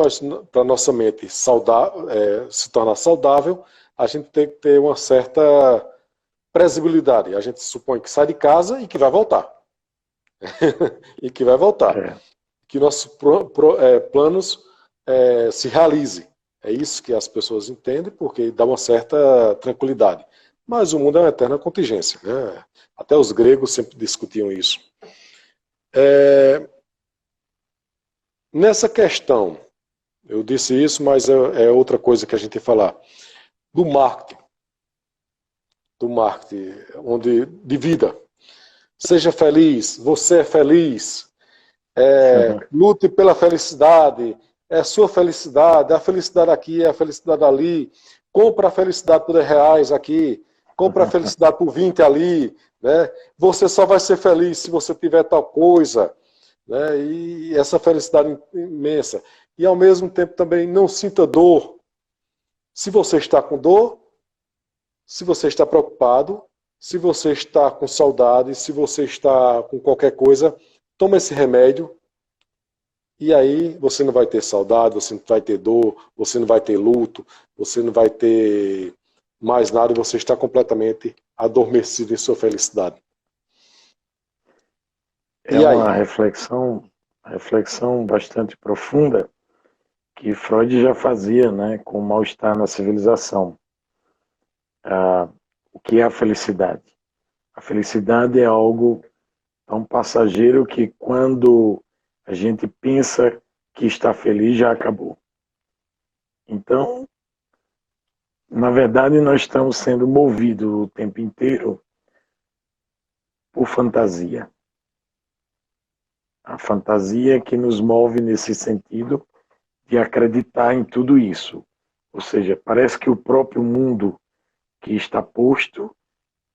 para a nossa mente se tornar saudável, a gente tem que ter uma certa previsibilidade. A gente supõe que sai de casa e que vai voltar. E que vai voltar. Que nossos planos se realizem. É isso que as pessoas entendem, porque dá uma certa tranquilidade. Mas o mundo é uma eterna contingência, né? Até os gregos sempre discutiam isso. Nessa questão, eu disse isso, mas é outra coisa que a gente tem que falar, do marketing, de vida. Seja feliz, você é feliz, lute pela felicidade, é a sua felicidade, a felicidade aqui, é a felicidade ali, compra a felicidade por R$10 aqui, compra a felicidade por 20 ali, né? Você só vai ser feliz se você tiver tal coisa, né? E essa felicidade imensa. E ao mesmo tempo também não sinta dor. Se você está com dor, se você está preocupado, se você está com saudade, se você está com qualquer coisa, toma esse remédio. E aí você não vai ter saudade, você não vai ter dor, você não vai ter luto, você não vai ter mais nada e você está completamente adormecido em sua felicidade. Uma reflexão bastante profunda que Freud já fazia, né, com o mal-estar na civilização. O que é a felicidade? A felicidade é algo tão passageiro que quando a gente pensa que está feliz, já acabou. Então, na verdade, nós estamos sendo movidos o tempo inteiro por fantasia. A fantasia é que nos move nesse sentido de acreditar em tudo isso. Ou seja, parece que o próprio mundo que está posto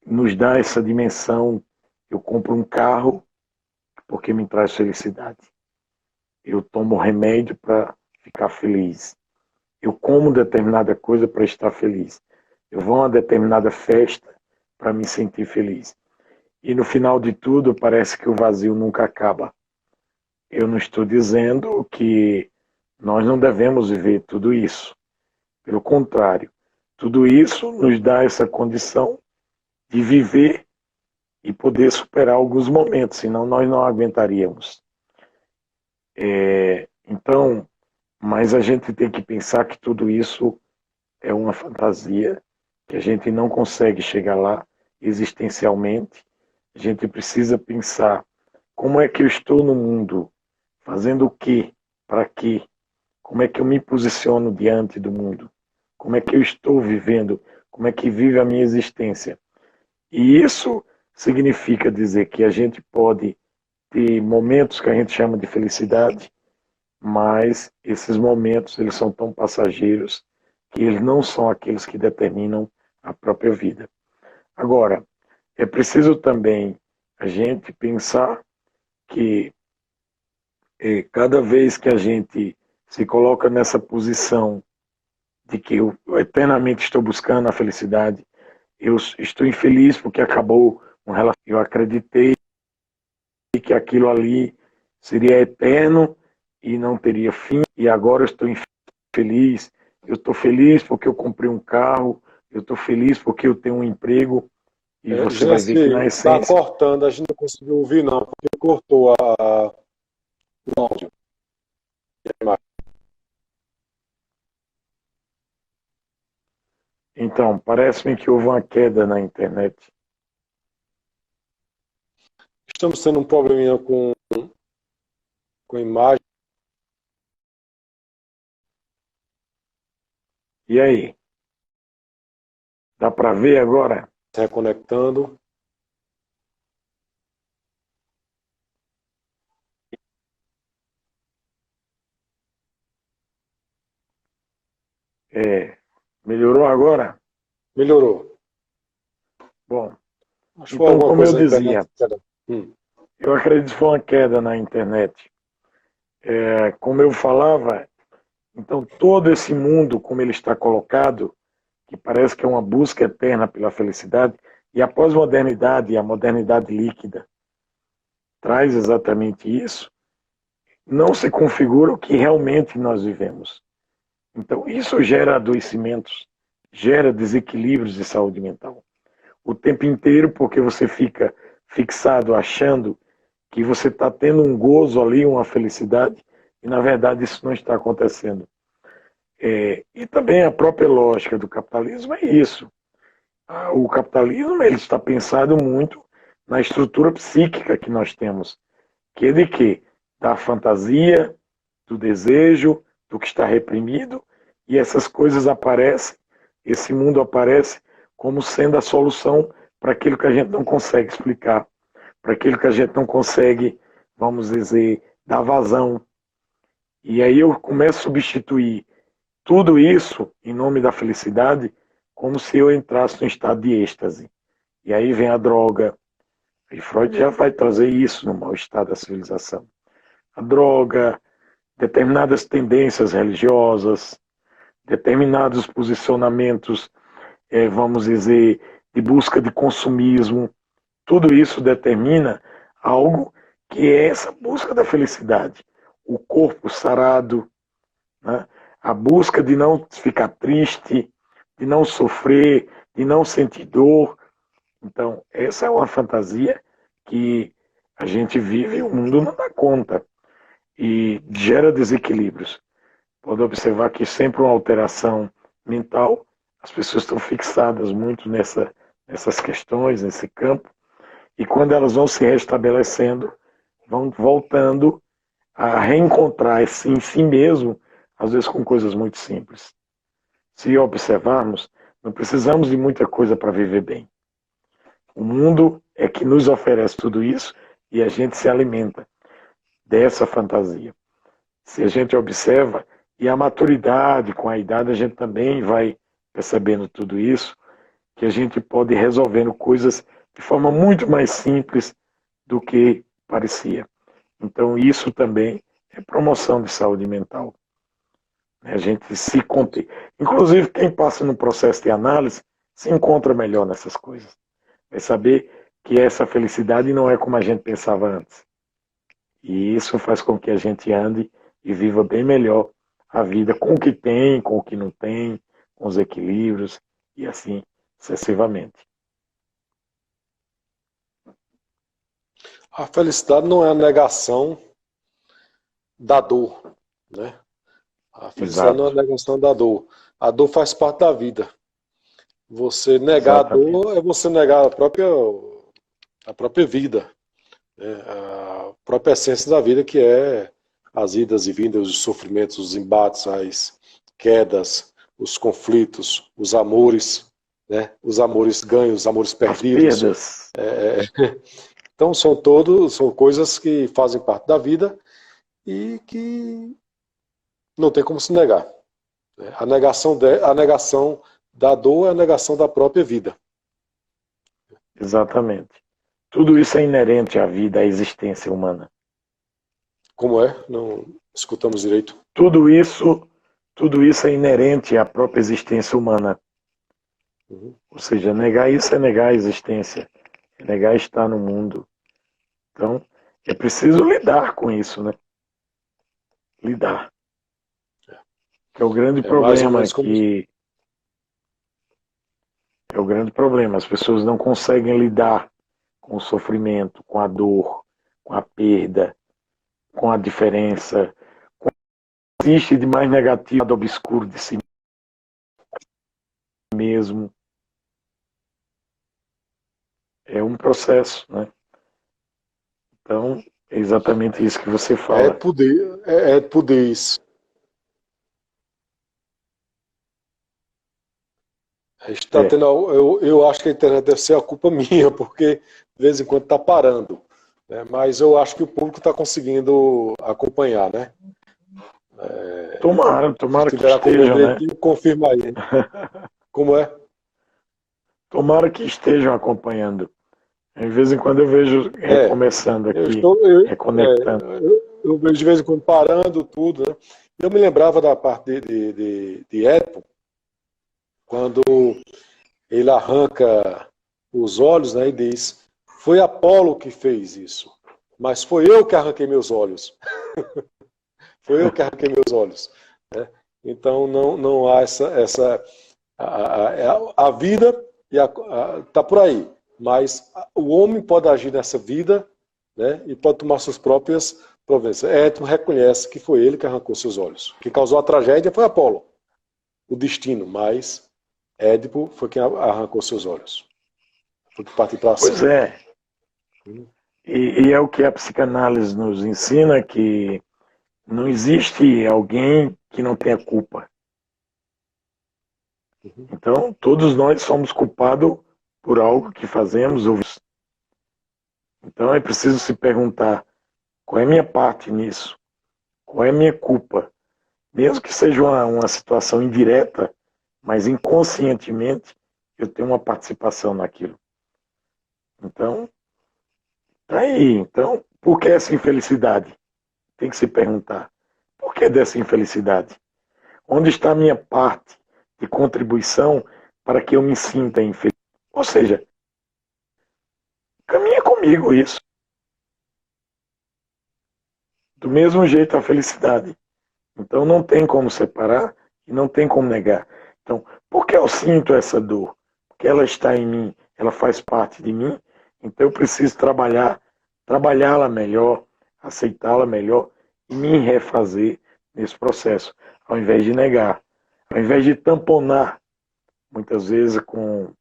nos dá essa dimensão. Eu compro um carro porque me traz felicidade. Eu tomo remédio para ficar feliz. Eu como determinada coisa para estar feliz. Eu vou a uma determinada festa para me sentir feliz. E no final de tudo, parece que o vazio nunca acaba. Eu não estou dizendo que nós não devemos viver tudo isso. Pelo contrário, tudo isso nos dá essa condição de viver e poder superar alguns momentos, senão nós não aguentaríamos. Então, mas a gente tem que pensar que tudo isso é uma fantasia, que a gente não consegue chegar lá existencialmente. A gente precisa pensar como é que eu estou no mundo, fazendo o quê, para quê, como é que eu me posiciono diante do mundo, como é que eu estou vivendo, como é que vive a minha existência. E isso significa dizer que a gente pode ter momentos que a gente chama de felicidade, mas esses momentos eles são tão passageiros que eles não são aqueles que determinam a própria vida. Agora, é preciso também a gente pensar que cada vez que a gente se coloca nessa posição de que eu eternamente estou buscando a felicidade, eu estou infeliz porque acabou um relacionamento, eu acreditei que aquilo ali seria eterno e não teria fim, e agora eu estou infeliz. Eu estou feliz porque eu comprei um carro, eu estou feliz porque eu tenho um emprego, e você vai ver que na Está essência... cortando, a gente não conseguiu ouvir não, porque cortou o áudio. Então, parece-me que houve uma queda na internet. Estamos tendo um probleminha com imagem. E aí? Dá para ver agora? Reconectando. Melhorou agora? Melhorou. Bom, Acho que foi então, alguma como eu coisa na internet. dizia, eu acredito que foi uma queda na internet. Como eu falava, então todo esse mundo, como ele está colocado, que parece que é uma busca eterna pela felicidade, e a pós-modernidade, a modernidade líquida, traz exatamente isso, não se configura o que realmente nós vivemos. Então, isso gera adoecimentos, gera desequilíbrios de saúde mental. O tempo inteiro, porque você fica fixado achando que você está tendo um gozo ali, uma felicidade, e na verdade isso não está acontecendo. E também a própria lógica do capitalismo é isso. O capitalismo ele está pensado muito na estrutura psíquica que nós temos, que é de quê? Da fantasia, do desejo, do que está reprimido, e essas coisas aparecem, esse mundo aparece como sendo a solução para aquilo que a gente não consegue explicar, para aquilo que a gente não consegue, vamos dizer, dar vazão. E aí eu começo a substituir tudo isso em nome da felicidade como se eu entrasse num estado de êxtase. E aí vem a droga. E Freud já vai trazer isso no mau estado da civilização. A droga, determinadas tendências religiosas, determinados posicionamentos, vamos dizer, de busca de consumismo, tudo isso determina algo que é essa busca da felicidade. O corpo sarado, né? A busca de não ficar triste, de não sofrer, de não sentir dor. Então, essa é uma fantasia que a gente vive e o mundo não dá conta. E gera desequilíbrios. Pode observar que sempre uma alteração mental, as pessoas estão fixadas muito nessas questões, nesse campo, e quando elas vão se restabelecendo, vão voltando a reencontrar em si mesmo, às vezes com coisas muito simples. Se observarmos, não precisamos de muita coisa para viver bem. O mundo é que nos oferece tudo isso e a gente se alimenta dessa fantasia. Se a gente observa, e a maturidade, com a idade, a gente também vai percebendo tudo isso, que a gente pode ir resolvendo coisas de forma muito mais simples do que parecia. Então, isso também é promoção de saúde mental. A gente se conter. Inclusive, quem passa no processo de análise se encontra melhor nessas coisas. Vai saber que essa felicidade não é como a gente pensava antes. E isso faz com que a gente ande e viva bem melhor a vida com o que tem, com o que não tem, com os equilíbrios e assim sucessivamente. A felicidade não é a negação da dor, né? A felicidade não é a Exato. negação da dor. A dor faz parte da vida. Você negar a Exatamente. dor é você negar a própria vida, né? A própria essência da vida, que é as idas e vindas, os sofrimentos, os embates, as quedas, os conflitos, os amores, né? Os amores ganhos, os amores As perdidos. perdas. Então são coisas que fazem parte da vida e que não tem como se negar. A negação da dor é a negação da própria vida. Exatamente. Tudo isso é inerente à vida, à existência humana. Como é? Não escutamos direito. Tudo isso é inerente à própria existência humana. Uhum. Ou seja, negar isso é negar a existência, é negar estar no mundo. Então, é preciso lidar com isso, né? Lidar. Que é o grande É mais ou problema menos como. que é o grande problema. As pessoas não conseguem lidar com o sofrimento, com a dor, com a perda, com a diferença, com o que existe de mais negativo, do obscuro de si mesmo. É um processo, né? Então, é exatamente isso que você É fala. poder, é poder isso. A gente tá É, tendo, eu acho que a internet deve ser a culpa minha, porque de vez em quando está parando. Né? Mas eu acho que o público está conseguindo acompanhar, né? Se tomara que estiver acompanhando estejam, né? direitinho, confirma aí. Como é? Tomara que estejam acompanhando. De vez em quando eu vejo É, recomeçando eu aqui, estou, reconectando. eu vejo de vez em quando parando tudo, né? Eu me lembrava da parte de Édipo, quando ele arranca os olhos, né, e diz: foi Apolo que fez isso, mas foi eu que arranquei meus olhos. Foi eu que arranquei meus olhos. Né? Então não há a vida está por aí, mas o homem pode agir nessa vida, né, e pode tomar suas próprias providências. Édipo reconhece que foi ele que arrancou seus olhos. O que causou a tragédia foi Apolo, o destino, mas Édipo foi quem arrancou seus olhos. Foi que partiu para Pois cima. é, e é o que a psicanálise nos ensina, que não existe alguém que não tenha culpa. Então, todos nós somos culpados por algo que fazemos. Então, é preciso se perguntar, qual é a minha parte nisso? Qual é a minha culpa? Mesmo que seja uma situação indireta, mas inconscientemente eu tenho uma participação naquilo. Então, tá aí. Então, por que essa infelicidade? Tem que se perguntar. Por que dessa infelicidade? Onde está a minha parte de contribuição para que eu me sinta infeliz? Ou seja, caminha comigo isso. Do mesmo jeito a felicidade. Então não tem como separar e não tem como negar. Então, por que eu sinto essa dor? Porque ela está em mim, ela faz parte de mim, então eu preciso trabalhá-la melhor, aceitá-la melhor e me refazer nesse processo, ao invés de negar, ao invés de tamponar, muitas vezes com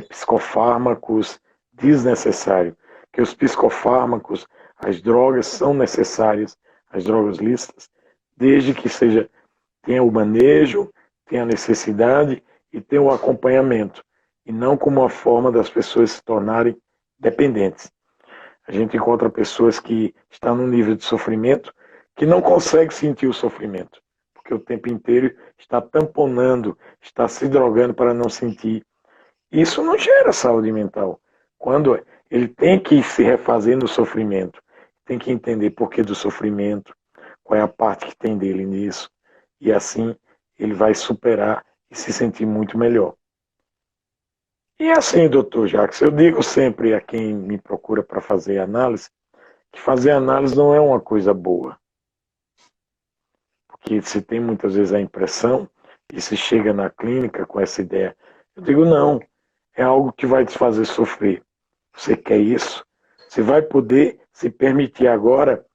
psicofármacos desnecessários, que os psicofármacos, as drogas são necessárias, as drogas lícitas, desde que tenha o manejo, tenha a necessidade e tenha o acompanhamento, e não como uma forma das pessoas se tornarem dependentes. A gente encontra pessoas que estão num nível de sofrimento que não conseguem sentir o sofrimento, porque o tempo inteiro está tamponando, está se drogando para não sentir. Isso não gera saúde mental. Quando ele tem que se refazer no sofrimento, tem que entender por que do sofrimento, qual é a parte que tem dele nisso, e assim ele vai superar e se sentir muito melhor. E assim, doutor Jacques, eu digo sempre a quem me procura para fazer análise, que fazer análise não é uma coisa boa. Porque se tem muitas vezes a impressão, e se chega na clínica com essa ideia, eu digo não, é algo que vai te fazer sofrer. Você quer isso? Você vai poder se permitir agora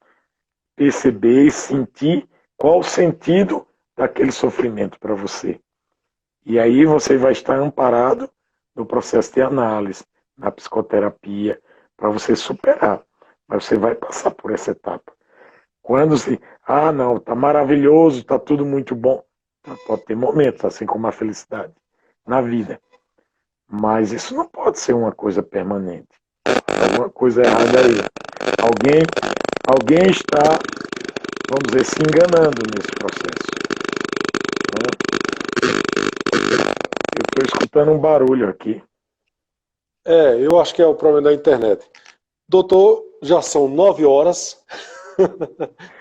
perceber e sentir qual o sentido daquele sofrimento para você. E aí você vai estar amparado no processo de análise, na psicoterapia, para você superar. Mas você vai passar por essa etapa. Quando se, não, tá maravilhoso, tá tudo muito bom. Pode ter momentos, assim como a felicidade na vida. Mas isso não pode ser uma coisa permanente. Alguma coisa errada aí. Alguém está, vamos dizer, se enganando nesse processo. Eu estou escutando um barulho aqui. Eu acho que é o problema da internet. Doutor, já são 9 horas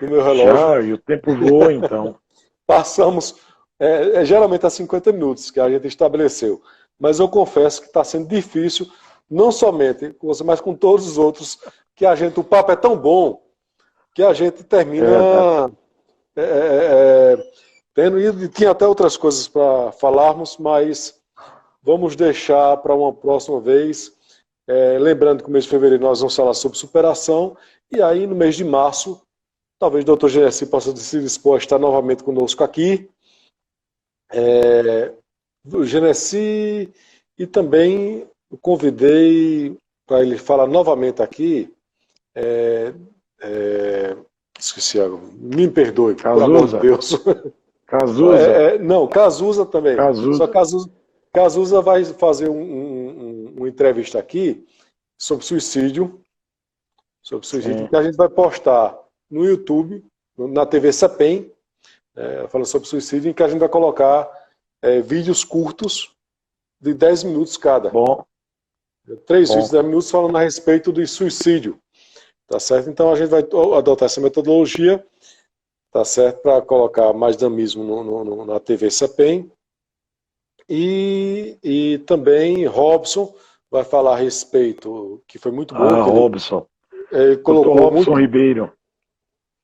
no meu relógio. Já, e o tempo voa, então. Passamos, geralmente a 50 minutos que a gente estabeleceu. Mas eu confesso que está sendo difícil, não somente com você, mas com todos os outros, que o papo é tão bom, que a gente termina tendo, e tinha até outras coisas para falarmos, mas vamos deixar para uma próxima vez. Lembrando que no mês de fevereiro nós vamos falar sobre superação, e aí no mês de março, talvez o Dr. Genesi possa se dispor a estar novamente conosco aqui. O Genesi, e também o convidei para ele falar novamente aqui. Esqueci agora, me perdoe, Cazuza. pelo amor de Deus. Cazuza. Não, Cazuza também. Cazuza. Só Cazuza vai fazer uma entrevista aqui sobre suicídio, que a gente vai postar no YouTube, na TV CEPEM, falando sobre suicídio, em que a gente vai colocar vídeos curtos de 10 minutos cada. Bom. 3 vídeos de 10 minutos falando a respeito do suicídio. Tá certo? Então a gente vai adotar essa metodologia, tá certo? Para colocar mais dinamismo na TV CEPEM. E também Robson vai falar a respeito, que foi muito bom. Robson. Ele colocou Robson Ribeiro.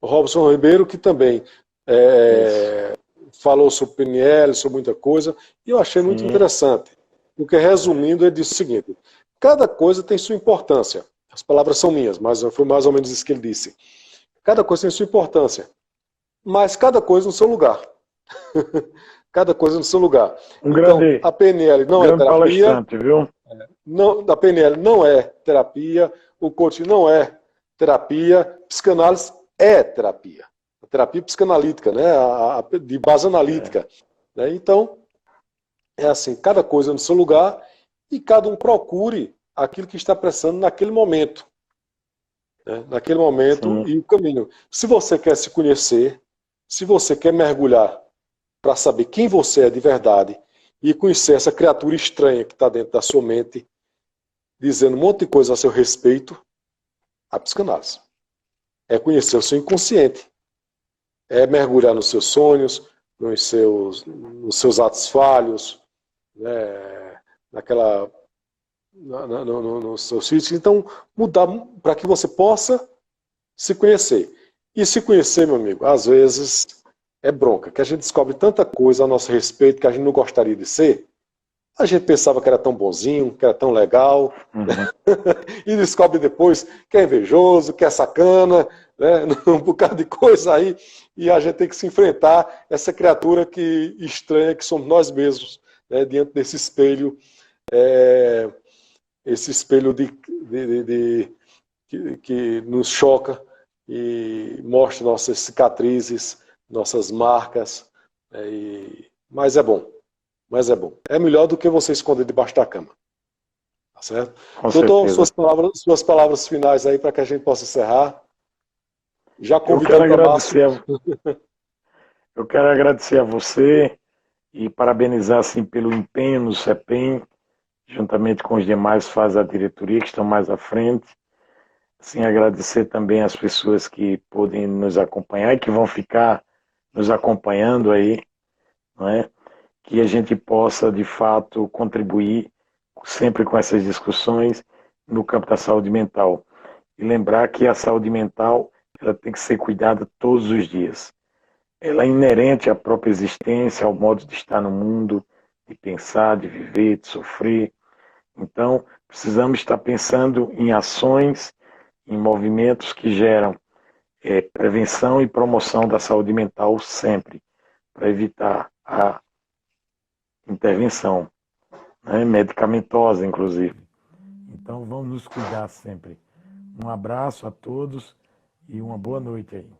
Robson Ribeiro, que também falou sobre PNL, sobre muita coisa, e eu achei muito interessante. Porque, resumindo, ele disse o seguinte: cada coisa tem sua importância. As palavras são minhas, mas foi mais ou menos isso que ele disse. Cada coisa tem sua importância, mas cada coisa no seu lugar. Cada coisa no seu lugar. Então, a PNL não é terapia. Viu? A PNL não é terapia, o coaching não é terapia, psicanálise é terapia. A terapia psicanalítica, né? De base analítica. Né? Então, é assim, cada coisa no seu lugar e cada um procure aquilo que está precisando naquele momento. Né? Naquele momento. Sim. E o caminho. Se você quer se conhecer, se você quer mergulhar para saber quem você é de verdade e conhecer essa criatura estranha que está dentro da sua mente, dizendo um monte de coisa a seu respeito, a psicanálise. É conhecer o seu inconsciente. É mergulhar nos seus sonhos, nos seus atos falhos, né, nos seus sítios. Então, mudar para que você possa se conhecer. E se conhecer, meu amigo, às vezes é bronca, que a gente descobre tanta coisa a nosso respeito que a gente não gostaria de ser. A gente pensava que era tão bonzinho, que era tão legal, e descobre depois que é invejoso, que é sacana, né? Um bocado de coisa aí, e a gente tem que se enfrentar essa criatura estranha que somos nós mesmos, né? Diante desse espelho, esse espelho que nos choca e mostra nossas cicatrizes, nossas marcas, mas é bom. Mas é bom. É melhor do que você esconder debaixo da cama. Tá certo? Com Doutor, certeza. suas palavras finais aí para que a gente possa encerrar. Já Eu quero convidando para Márcio. agradecer, eu quero agradecer a você e parabenizar assim pelo empenho no CEPEM, juntamente com os demais fases da diretoria que estão mais à frente. Assim, agradecer também as pessoas que podem nos acompanhar e que vão ficar nos acompanhando aí, não é? Que a gente possa, de fato, contribuir sempre com essas discussões no campo da saúde mental. E lembrar que a saúde mental ela tem que ser cuidada todos os dias. Ela é inerente à própria existência, ao modo de estar no mundo, de pensar, de viver, de sofrer. Então, precisamos estar pensando em ações, em movimentos que geram prevenção e promoção da saúde mental sempre, para evitar a intervenção, né, medicamentosa, inclusive. Então, vamos nos cuidar sempre. Um abraço a todos e uma boa noite aí.